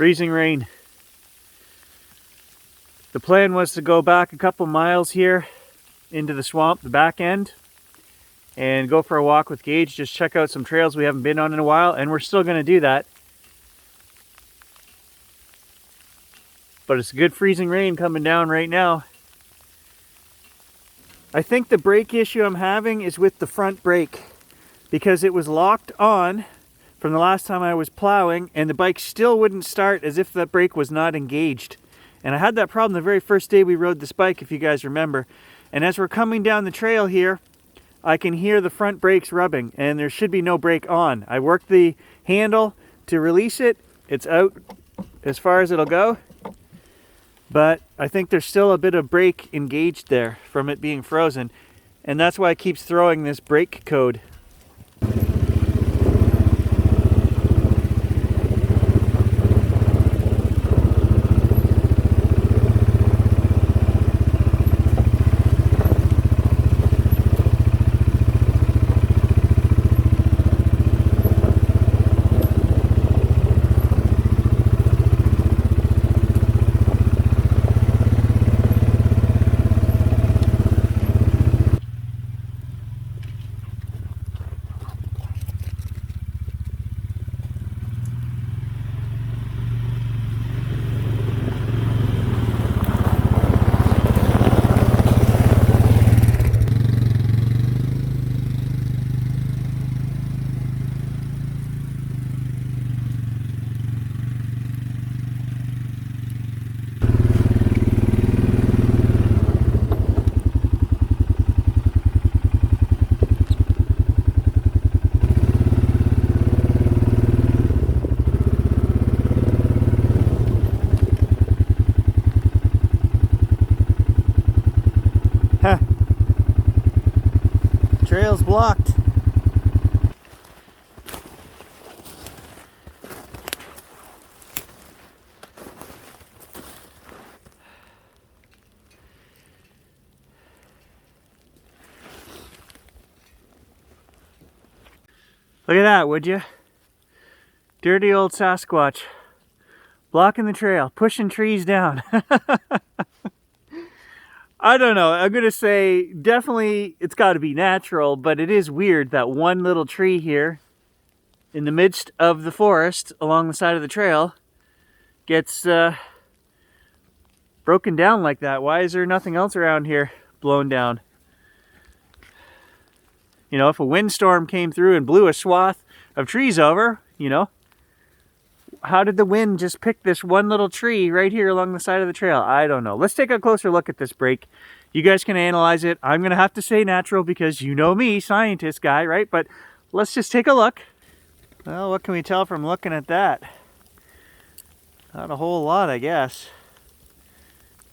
Freezing rain. The plan was to go back a couple miles here into the swamp, the back end, and go for a walk with Gage, just check out some trails we haven't been on in a while, and we're still going to do that. But it's a good freezing rain coming down right now. I think the brake issue I'm having is with the front brake, because it was locked on from the last time I was plowing, and the bike still wouldn't start as if that brake was not engaged. And I had that problem the very first day we rode this bike, if you guys remember. And as we're coming down the trail here, I can hear the front brakes rubbing, and there should be no brake on. I worked the handle to release it. It's out as far as it'll go. But I think there's still a bit of brake engaged there from it being frozen. And that's why it keeps throwing this brake code. Trail's blocked. Look at that, would you? Dirty old Sasquatch. Blocking the trail, pushing trees down. I don't know, I'm gonna say definitely it's gotta be natural, but it is weird that one little tree here in the midst of the forest along the side of the trail gets broken down like that. Why is there nothing else around here blown down? You know, if a windstorm came through and blew a swath of trees over, you know, how did the wind just pick this one little tree right here along the side of the trail? I don't know. Let's take a closer look at this brake. You guys can analyze it. I'm going to have to say natural because you know me, scientist guy, right? But let's just take a look. Well, what can we tell from looking at that? Not a whole lot, I guess.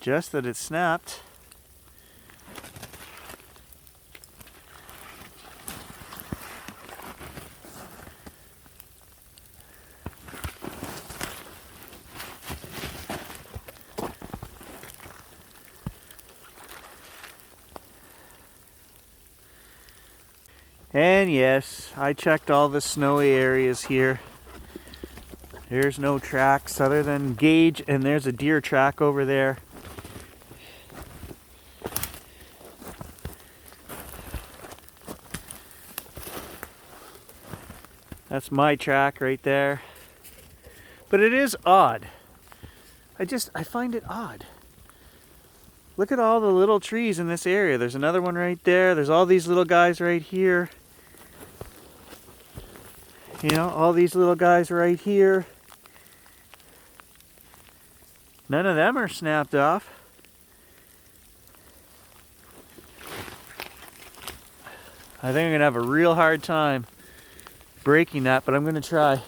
Just that it snapped. And yes, I checked all the snowy areas here. There's no tracks other than Gage, and there's a deer track over there. That's my track right there. But it is odd. I find it odd. Look at all the little trees in this area. There's another one right there. There's all these little guys right here. You know, all these little guys right here. None of them are snapped off. I think I'm going to have a real hard time breaking that, but I'm going to try.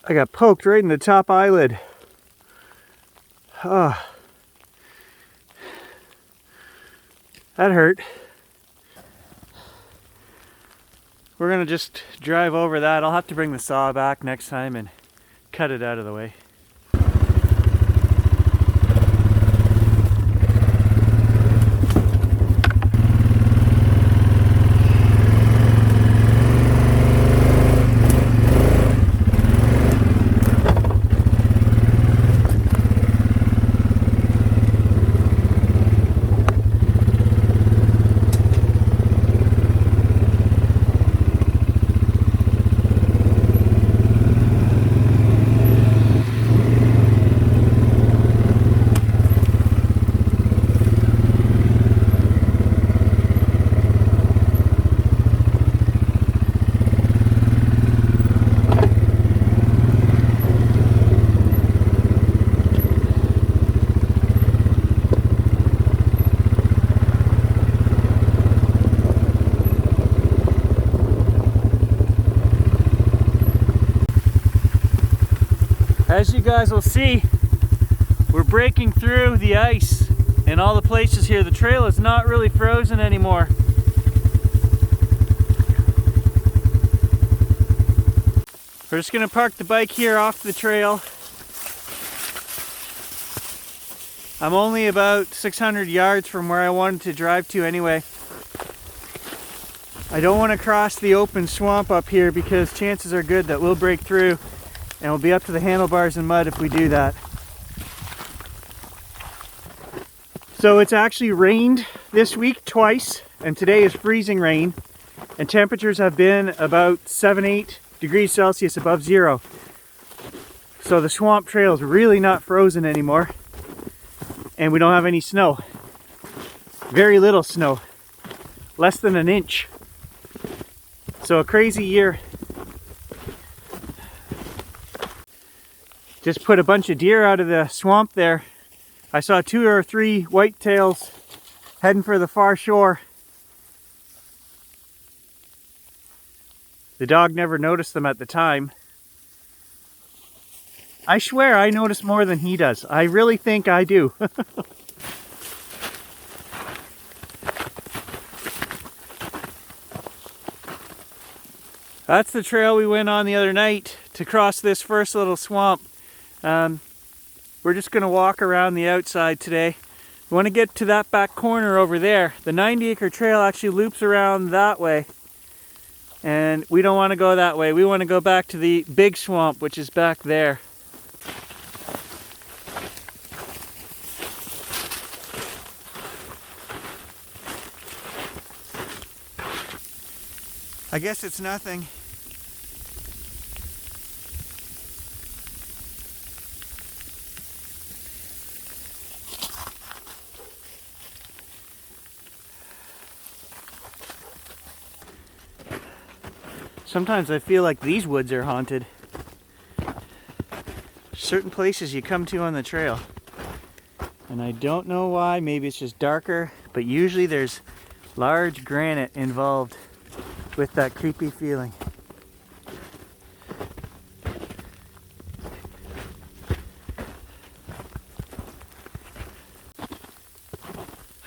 I got poked right in the top eyelid. Oh, that hurt. We're gonna just drive over that. I'll have to bring the saw back next time and cut it out of the way. As you guys will see, we're breaking through the ice in all the places here. The trail is not really frozen anymore. We're just gonna park the bike here off the trail. I'm only about 600 yards from where I wanted to drive to anyway. I don't want to cross the open swamp up here because chances are good that we'll break through and we'll be up to the handlebars in mud if we do that. So it's actually rained this week twice, and today is freezing rain, and temperatures have been about 7-8 degrees Celsius above zero. So the swamp trail is really not frozen anymore, and we don't have any snow. Very little snow, less than an inch. So a crazy year. Just put a bunch of deer out of the swamp there. I saw 2 or 3 whitetails heading for the far shore. The dog never noticed them at the time. I swear I notice more than he does. I really think I do. That's the trail we went on the other night to cross this first little swamp. We're just going to walk around the outside today. We want to get to that back corner over there. The 90-acre trail actually loops around that way. And we don't want to go that way. We want to go back to the big swamp, which is back there. I guess it's nothing. Sometimes I feel like these woods are haunted. Certain places you come to on the trail, and I don't know why. Maybe it's just darker, but usually there's large granite involved with that creepy feeling.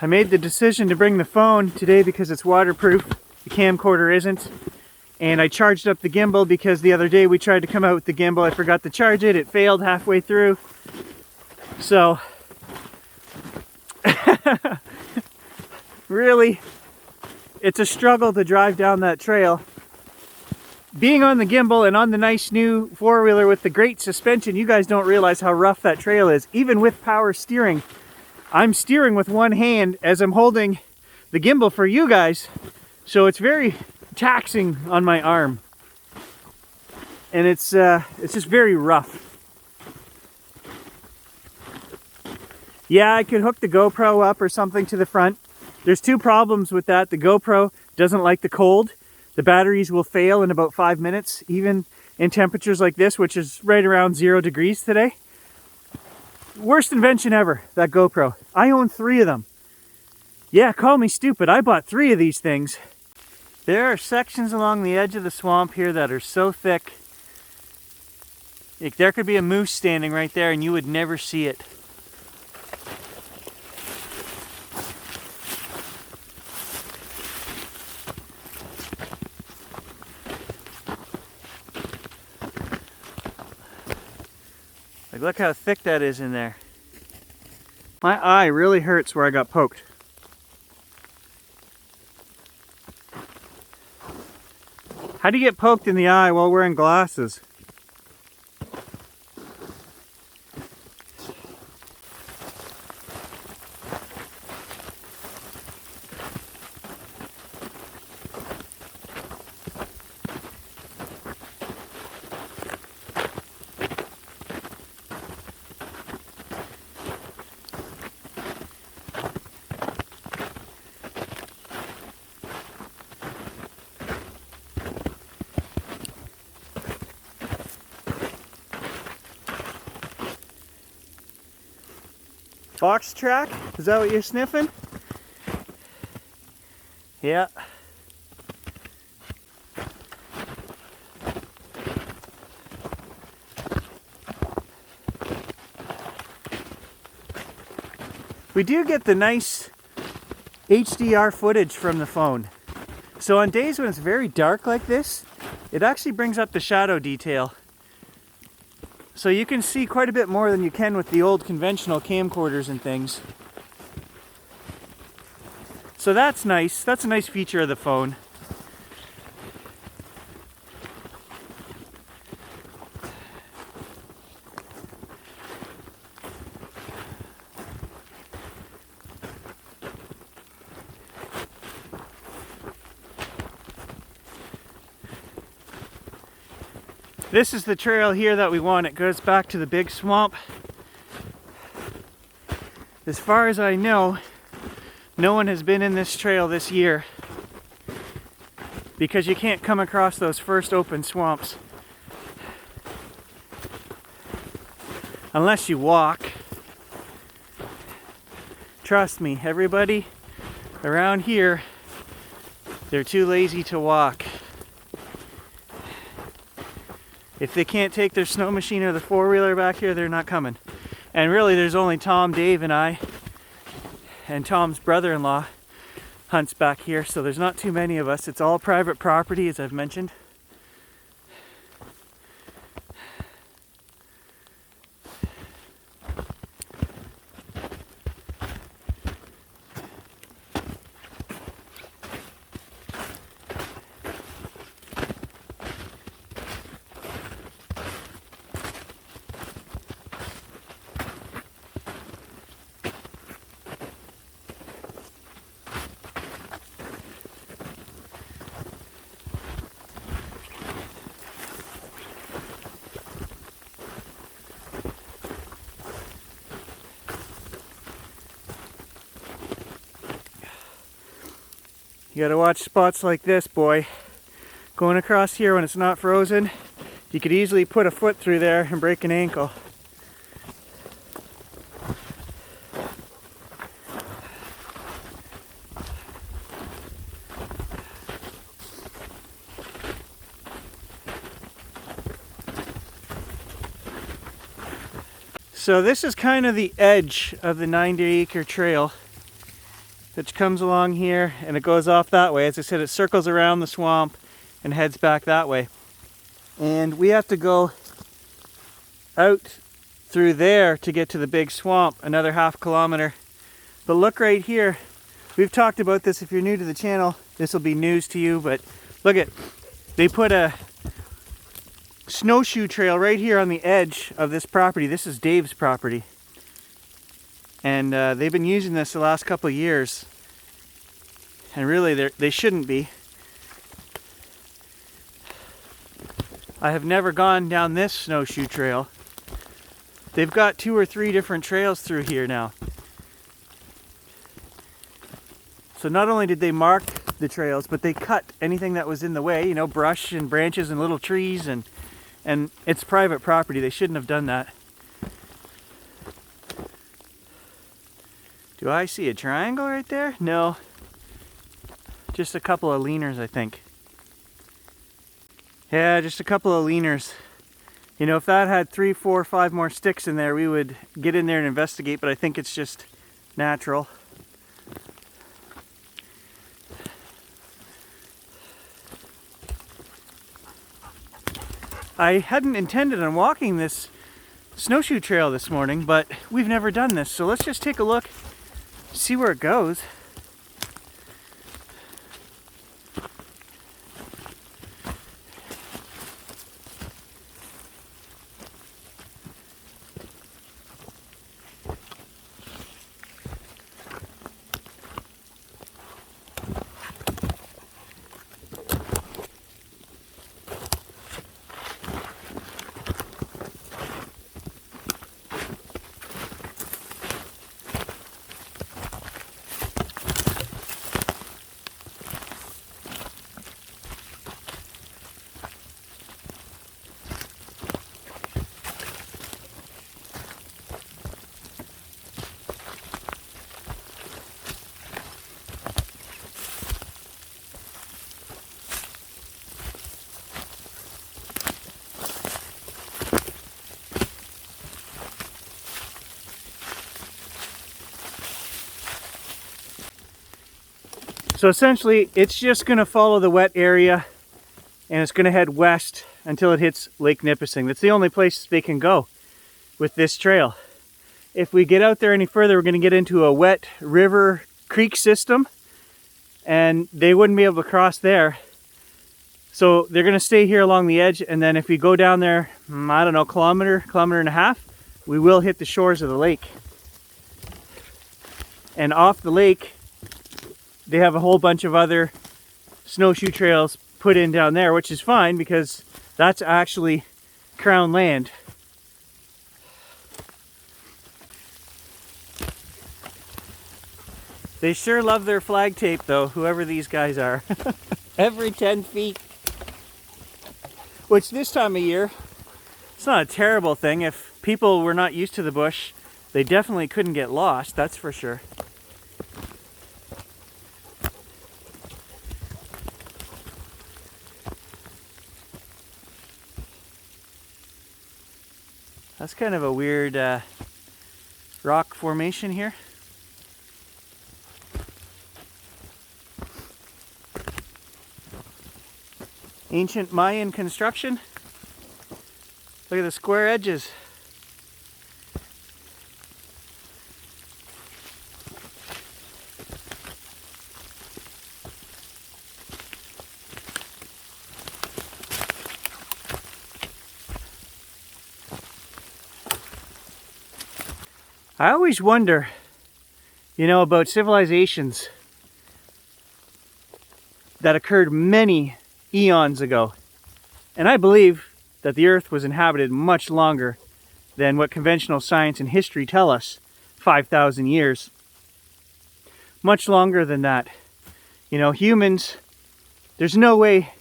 I made the decision to bring the phone today because it's waterproof. The camcorder isn't. And I charged up the gimbal because the other day we tried to come out with the gimbal. I forgot to charge it. It failed halfway through. So, really, it's a struggle to drive down that trail. Being on the gimbal and on the nice new four-wheeler with the great suspension, you guys don't realize how rough that trail is. Even with power steering, I'm steering with one hand as I'm holding the gimbal for you guys. So it's very taxing on my arm, and it's just very rough. Yeah, I could hook the GoPro up or something to the front. There's 2 problems with that. The GoPro doesn't like the cold. The batteries will fail in about 5 minutes, even in temperatures like this, which is right around 0 degrees today. Worst invention ever, that GoPro. I own 3 of them. Yeah, call me stupid. I bought 3 of these things. There are sections along the edge of the swamp here that are so thick Like, there could be a moose standing right there and you would never see it. Like, look how thick that is in there. My eye really hurts where I got poked. How do you get poked in the eye while wearing glasses? Fox track? Is that what you're sniffing? Yeah. We do get the nice HDR footage from the phone. So on days when it's very dark like this, it actually brings up the shadow detail. So you can see quite a bit more than you can with the old conventional camcorders and things. So that's nice. That's a nice feature of the phone. This is the trail here that we want. It goes back to the big swamp. As far as I know, no one has been in this trail this year because you can't come across those first open swamps unless you walk. Trust me, everybody around here, they're too lazy to walk. If they can't take their snow machine or the four-wheeler back here, they're not coming. And really, there's only Tom, Dave, and I, and Tom's brother-in-law hunts back here, so there's not too many of us. It's all private property, as I've mentioned. You gotta watch spots like this, boy. Going across here when it's not frozen, you could easily put a foot through there and break an ankle. So this is kind of the edge of the 90-acre trail, which comes along here and it goes off that way. As I said, it circles around the swamp and heads back that way. And we have to go out through there to get to the big swamp, another ½ kilometer. But look right here. We've talked about this. If you're new to the channel, this will be news to you, but look at, they put a snowshoe trail right here on the edge of this property. This is Dave's property. And they've been using this the last couple of years. And really, they shouldn't be. I have never gone down this snowshoe trail. They've got 2 or 3 different trails through here now. So not only did they mark the trails, but they cut anything that was in the way, you know, brush and branches and little trees, and it's private property. They shouldn't have done that. Do I see a triangle right there? No. Just a couple of leaners, I think. Yeah, just a couple of leaners. You know, if that had 3, 4, 5 more sticks in there, we would get in there and investigate, but I think it's just natural. I hadn't intended on walking this snowshoe trail this morning, but we've never done this, so let's just take a look, see where it goes. So essentially, it's just going to follow the wet area and it's going to head west until it hits Lake Nipissing. That's the only place they can go with this trail. If we get out there any further, we're going to get into a wet river creek system and they wouldn't be able to cross there. So they're going to stay here along the edge, and then if we go down there, I don't know, kilometer and a half, we will hit the shores of the lake. And off the lake, they have a whole bunch of other snowshoe trails put in down there, which is fine because that's actually Crown land. They sure love their flag tape though, whoever these guys are. Every 10 feet. Which this time of year, it's not a terrible thing. If people were not used to the bush, they definitely couldn't get lost, that's for sure. That's kind of a weird rock formation here. Ancient Mayan construction. Look at the square edges. I always wonder, you know, about civilizations that occurred many eons ago. And I believe that the earth was inhabited much longer than what conventional science and history tell us, 5,000 years. Much longer than that. You know, humans, there's no way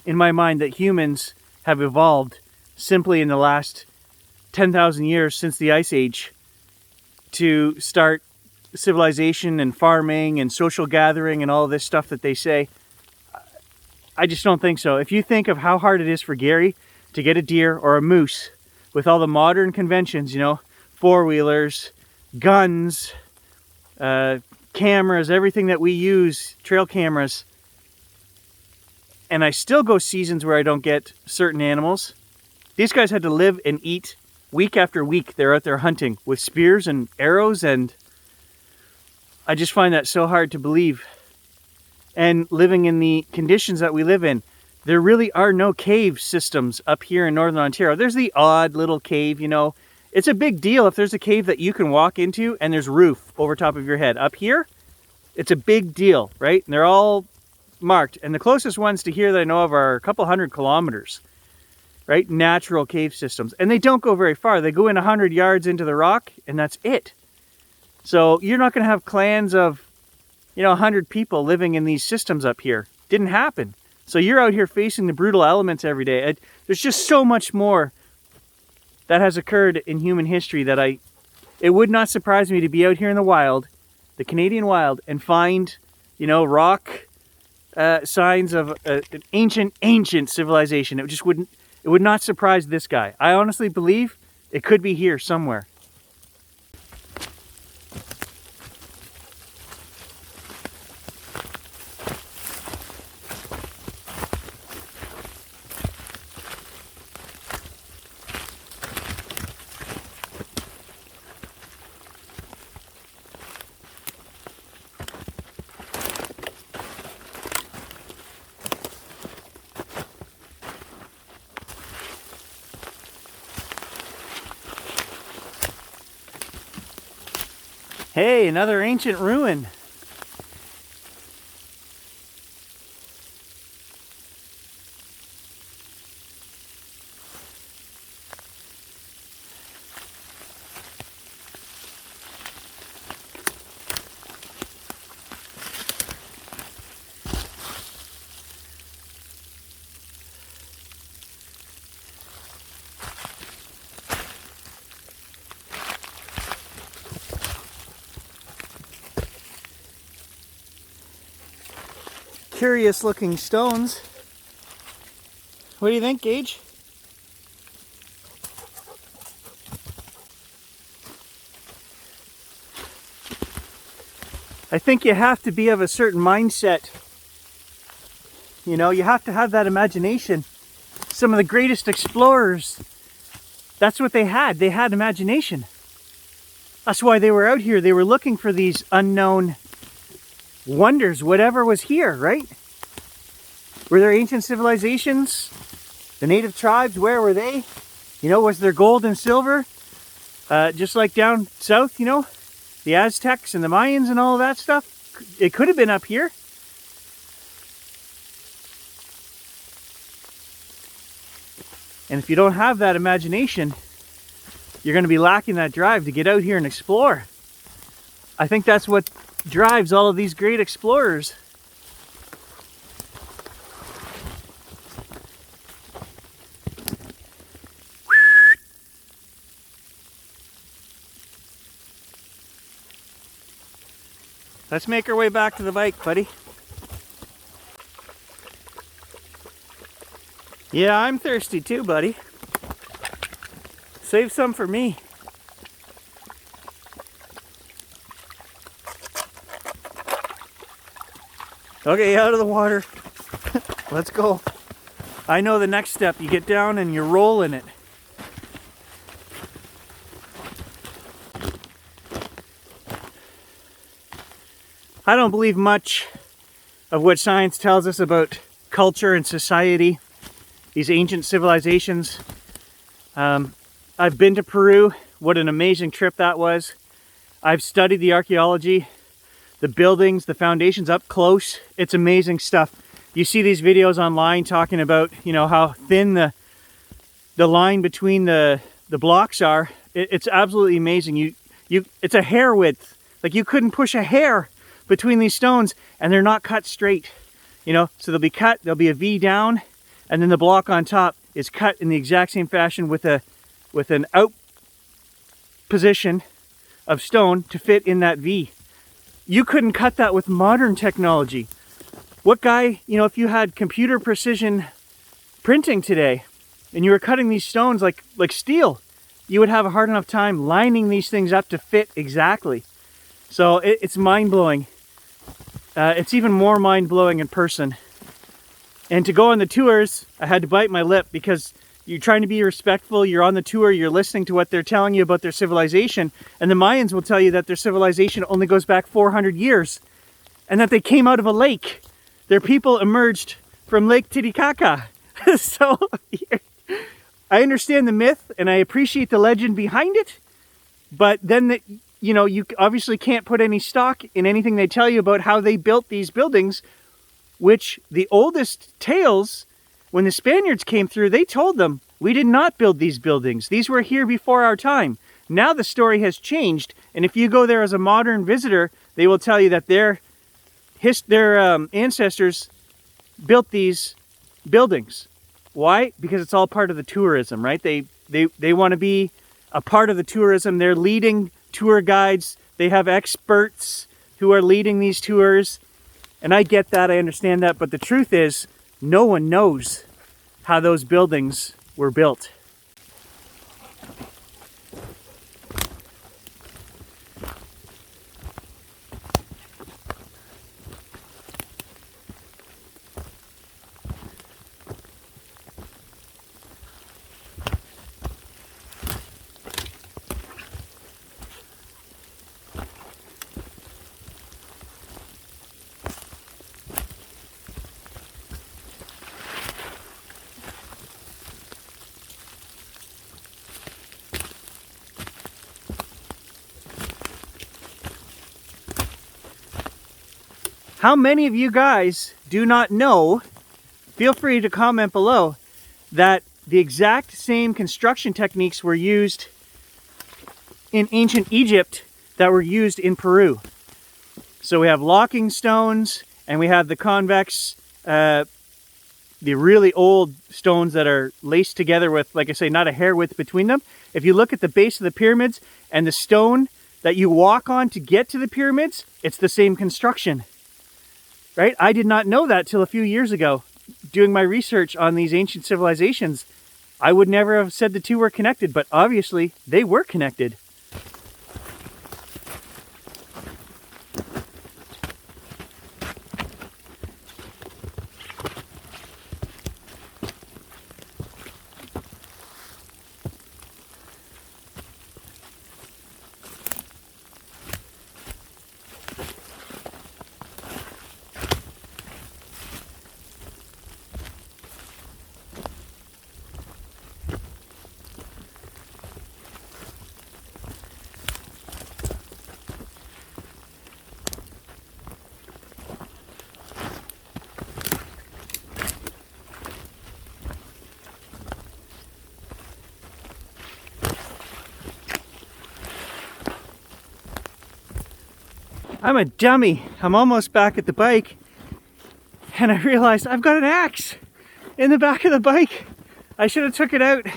in my mind that humans have evolved simply in the last 10,000 years since the Ice Age to start civilization and farming and social gathering and all this stuff that they say. I just don't think so. If you think of how hard it is for Gary to get a deer or a moose with all the modern conventions, you know, four-wheelers, guns, cameras, everything that we use, trail cameras, and I still go seasons where I don't get certain animals. These guys had to live and eat week after week. They're out there hunting with spears and arrows, and I just find that so hard to believe. And living in the conditions that we live in, there really are no cave systems up here in Northern Ontario. There's the odd little cave, you know. It's a big deal if there's a cave that you can walk into and there's roof over top of your head. Up here, it's a big deal, right? And they're all marked. And the closest ones to here that I know of are a couple 100 kilometers, right? Natural cave systems. And they don't go very far. They go in 100 yards into the rock and that's it. So you're not going to have clans of, you know, 100 people living in these systems up here. Didn't happen. So you're out here facing the brutal elements every day. There's just so much more that has occurred in human history that it would not surprise me to be out here in the wild, the Canadian wild, and find, you know, rock signs of an ancient civilization. It it would not surprise this guy. I honestly believe it could be here somewhere. Hey, another ancient ruin. Curious looking stones. What do you think, Gage? I think you have to be of a certain mindset. You know, you have to have that imagination. Some of the greatest explorers, that's what they had. They had imagination. That's why they were out here. They were looking for these unknown wonders, whatever was here, right? Were there ancient civilizations? The native tribes, where were they? You know, was there gold and silver? Just like down south, you know, the Aztecs and the Mayans and all of that stuff. It could have been up here. And if you don't have that imagination, you're going to be lacking that drive to get out here and explore. I think that's what drives all of these great explorers. Let's make our way back to the bike, buddy. Yeah, I'm thirsty too, buddy. Save some for me. Okay, out of the water. Let's go. I know the next step. You get down and you roll in it. I don't believe much of what science tells us about culture and society, these ancient civilizations. I've been to Peru. What an amazing trip that was. I've studied the archaeology, the buildings, the foundations up close. It's amazing stuff. You see these videos online talking about, you know, how thin the line between the blocks are. It's absolutely amazing. It's a hair width. Like, you couldn't push a hair between these stones, and they're not cut straight. You know, so they'll be cut, there'll be a V down, and then the block on top is cut in the exact same fashion with an out position of stone to fit in that V. You couldn't cut that with modern technology. What guy, you know, if you had computer precision printing today and you were cutting these stones like steel, you would have a hard enough time lining these things up to fit exactly. So it's mind-blowing. It's even more mind-blowing in person. And to go on the tours, I had to bite my lip because you're trying to be respectful. You're on the tour, you're listening to what they're telling you about their civilization. And the Mayans will tell you that their civilization only goes back 400 years and that they came out of a lake. Their people emerged from Lake Titicaca. So I understand the myth and I appreciate the legend behind it. But then, you know, you obviously can't put any stock in anything they tell you about how they built these buildings, which the oldest tales, when the Spaniards came through, they told them, we did not build these buildings. These were here before our time. Now the story has changed, and if you go there as a modern visitor, they will tell you that their ancestors built these buildings. Why? Because it's all part of the tourism, right? They want to be a part of the tourism. They're leading tour guides. They have experts who are leading these tours. And I get that, I understand that, but the truth is, no one knows how those buildings were built. How many of you guys do not know, feel free to comment below, that the exact same construction techniques were used in ancient Egypt that were used in Peru? So we have locking stones, and we have the convex, the really old stones that are laced together with, like I say, not a hair width between them. If you look at the base of the pyramids and the stone that you walk on to get to the pyramids, it's the same construction. Right? I did not know that till a few years ago. Doing my research on these ancient civilizations, I would never have said the two were connected, but obviously they were connected. I'm a dummy. I'm almost back at the bike, and I realized I've got an axe in the back of the bike. I should have took it out,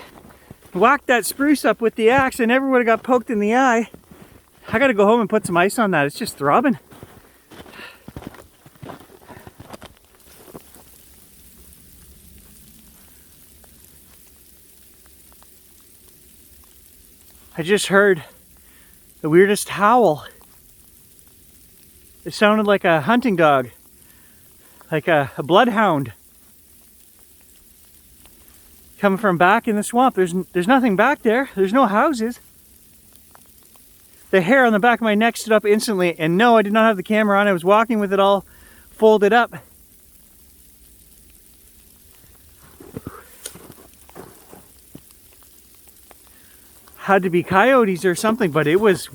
whacked that spruce up with the axe. I never would have got poked in the eye. I gotta go home and put some ice on that. It's just throbbing. I just heard the weirdest howl. It sounded like a hunting dog, like a bloodhound coming from back in the swamp. There's nothing back there. There's no houses. The hair on the back of my neck stood up instantly, and no, I did not have the camera on. I was walking with it all folded up. Had to be coyotes or something, but it was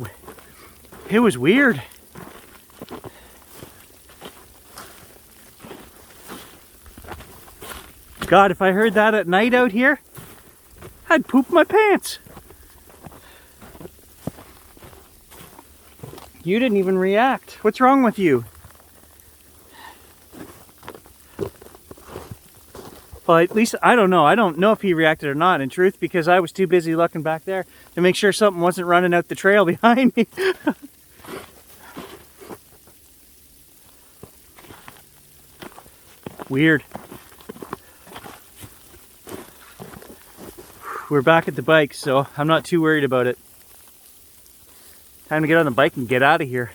weird. God, if I heard that at night out here, I'd poop my pants. You didn't even react. What's wrong with you? Well, at least, I don't know. I don't know if he reacted or not, in truth, because I was too busy looking back there to make sure something wasn't running out the trail behind me. Weird. We're back at the bike, so I'm not too worried about it. Time to get on the bike and get out of here.